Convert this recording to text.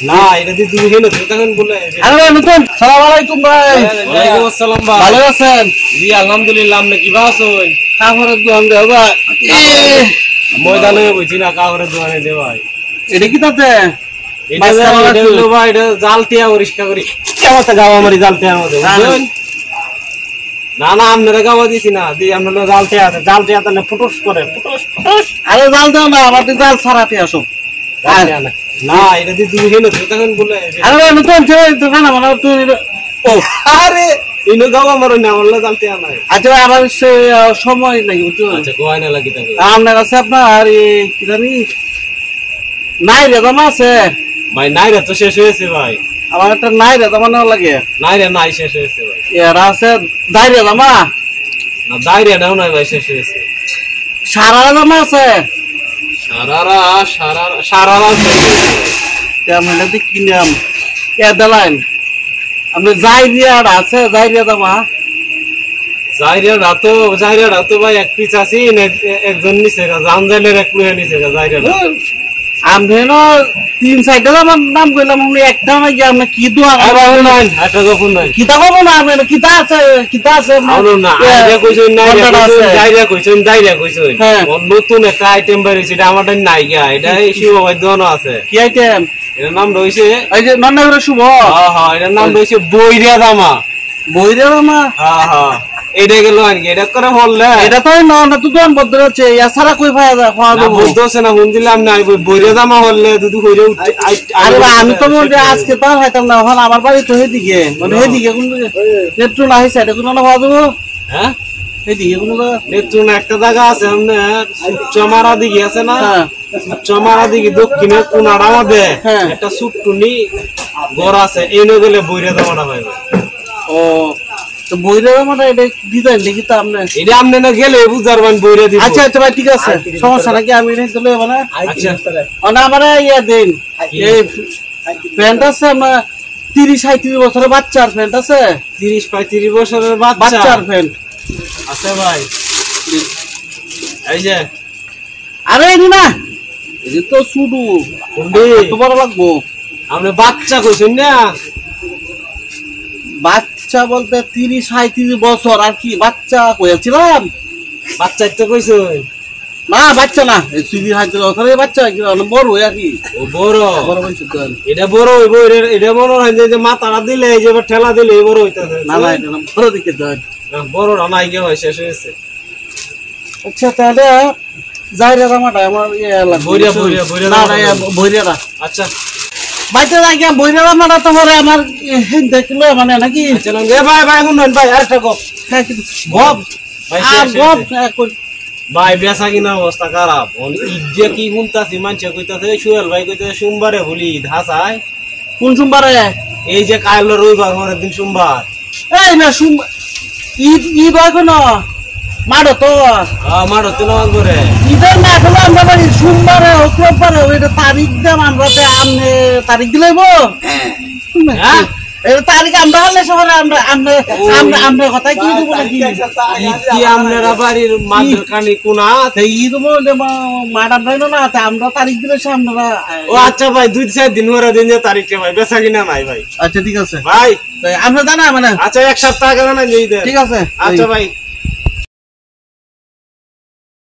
না এটা দি তুমি হেলো তুই তখন বলে আরে ভাই নতুন সালাম আলাইকুম ভাই। ওয়ালাইকুম আসসালাম ভাই। ভালো আছেন? জি আলহামদুলিল্লাহ। আপনি কি ভালো আছেন? কাপড়ের দোকান দেও ভাই। ময়দানে বইছি না কাপড়ের দোকানে দে ভাই। এটা কি তাতে? এটা হলো ভাই এটা জাল টিয়া পরিষ্কার করি। কেমন তা গাওয়া মারি জাল টিয়ার মধ্যে বুঝছেন? না না আপনারা গাওয়া দিছি না দি আপনারা জাল টিয়া আছে জাল টিয়া তাহলে ফুটুস করে ফুটুস। আরে জাল দাও না আমাদের জাল ছাড়াতে আসো। না এটা দি তুমি হেলো তুই তখন বলে আরে ভাই নতুন দোকান আমার তুই ও আরে ইনো গাওয়া মারো না বললে জাল টিয়া নাই। আচ্ছা ভাই আমার সময় নাই বুঝছো? আচ্ছা গোয় না লাগি থাকে আপনার কাছে আপনার কি জানি নাই রে জমা আছে ভাই নাই রে তো শেষ হয়েছে ভাই। আমার একটা নাই রে জমা নেওয়া লাগে। নাই রে নাই শেষ হয়েছে ভাই। এরা আছে দাই রে জমা না দাইরে দাও নাই ভাই শেষ হয়েছে। সারা জমা আছে সারারা তেমন কিনাম এ দিলাম আপনি যাই দিয়া আছে যাই দিয়া জমা জাইরিয়া রাতো ভাই এক পিস আছি একজন নিচে জানজালের এক লুহে নিচে জাইরিয়া আমি তিন সাইডে আমার নাম কইলাম আপনি একটা না গিয়ে আপনি কি দোয়া নাই একটা গফুন নাই কিতা করবো না আপনি কিতা আছে না আইডিয়া কইছেন না জাইরিয়া কইছেন নতুন একটা আইটেম বের হইছে এটা আমাদের নাই গা এটা শিব ভাই দোনো আছে কি আইটেম এর নাম রইছে এই যে নন্নাগরে শুভ হ্যাঁ এর নাম রইছে বইরিয়া জামা হ্যাঁ এটা গেল আর কি এটা করে বললে এটা তো না তো দোকান বদ্ধ আছে এছাড়া কই পাওয়া যায় পাওয়া যাবে বদ্ধ আছে না ফোন দিলাম না বইরিয়া জামা হলে দুদু কইরে আরে আমি তো মনে আজকে তো হয়তো না হল আমার বাড়ি তো হেদিকে মানে হেদিকে কোন নেত্র না হইছে এটা কোন না পাওয়া যাবে হ্যাঁ হেদিকে কোন নেত্র না একটা জায়গা আছে আপনার চমারা দিকে আছে না চমারা দিকে দক্ষিণে কোনার মধ্যে একটা সুট্টুনি ঘর আছে এনে গেলে বইরিয়া জামাটা পাইবে। ও তো বইরা জামাটা এটা ডিজাইন দেখি তো আপনি এটা আপনি না গেলে বুঝারবেন বইরিয়া দিব। আচ্ছা আচ্ছা ভাই ঠিক আছে সমস্যা নাকি আমি এটা চলে যাব না। আচ্ছা না আমারে ইয়া দেন এই প্যান্ট আছে আমার 30-35 বছরের বাচ্চার প্যান্ট আছে 30-35 বছরের বাচ্চার প্যান্ট আছে ভাই এই যে আরে এনি না এই তো শুধু তো বড় লাগবো আপনি বাচ্চা কইছেন না বাচ্চা বলতে 30-35 বছর আর কি বাচ্চা কইছিলাম বাচ্চা তো কইছেন না বাচ্চা না এই 30-35 বছরের বাচ্চা কি বড় আর কি ও বড় বড় হইছে তো এটা বড় হইব এটা বড় হয় যে মাথাটা দিলে এই যে ঠেলা দিলে বড় হইতাছে না না এটা বড় দিকে দেন না বড় না নাই কে হয় শেষ হইছে। আচ্ছা তাহলে যাইরা জামাটা আমার ইয়া লাগবে বইরিয়া না না বইরিয়া আচ্ছা বাইতে লাগিয়া বইরা জামাটা তো পরে আমার দেখলো মানে নাকি চলুন এ ভাই শুনুন ভাই আরেকটা গপ হ্যাঁ কিন্তু গপ ভাই গপ ভাই বেচা কিনা অবস্থা খারাপ ঈদ যে কি শুনতাছি মানুষে কইতাছে সুহেল ভাই কইতাছে সোমবারে বলি ঈদ হাসায় কোন সোমবারে এই যে কাল রবিবার পরের দিন সোমবার এই না সোমবার ঈদ হয় কোন মাড়ো তো আমার হতে নামাজ পড়ে ঈদের না হলো আমরা বাড়ি সোমবারে শুক্রবারে ওইটা তারিখ দাম আমরা আমনে তারিখ দিলাইব হ্যাঁ এই তারিখ আমরা হলে শহরে আমরা আমরা কথা কি দেব নাকি ঈদ কি আপনারা বাড়ির মাঝের কানি কোনা ঈদ মাডাম ভাই না আমরা তারিখ দিলে আমরা ও আচ্ছা ভাই 2-4 দিন পরে দিন যে তারিখটা ভাই বেচা কিনা নাই ভাই আচ্ছা ঠিক আছে ভাই আমরা জানা মানে আচ্ছা এক সপ্তাহ আগে জানা যেই ঠিক আছে আচ্ছা ভাই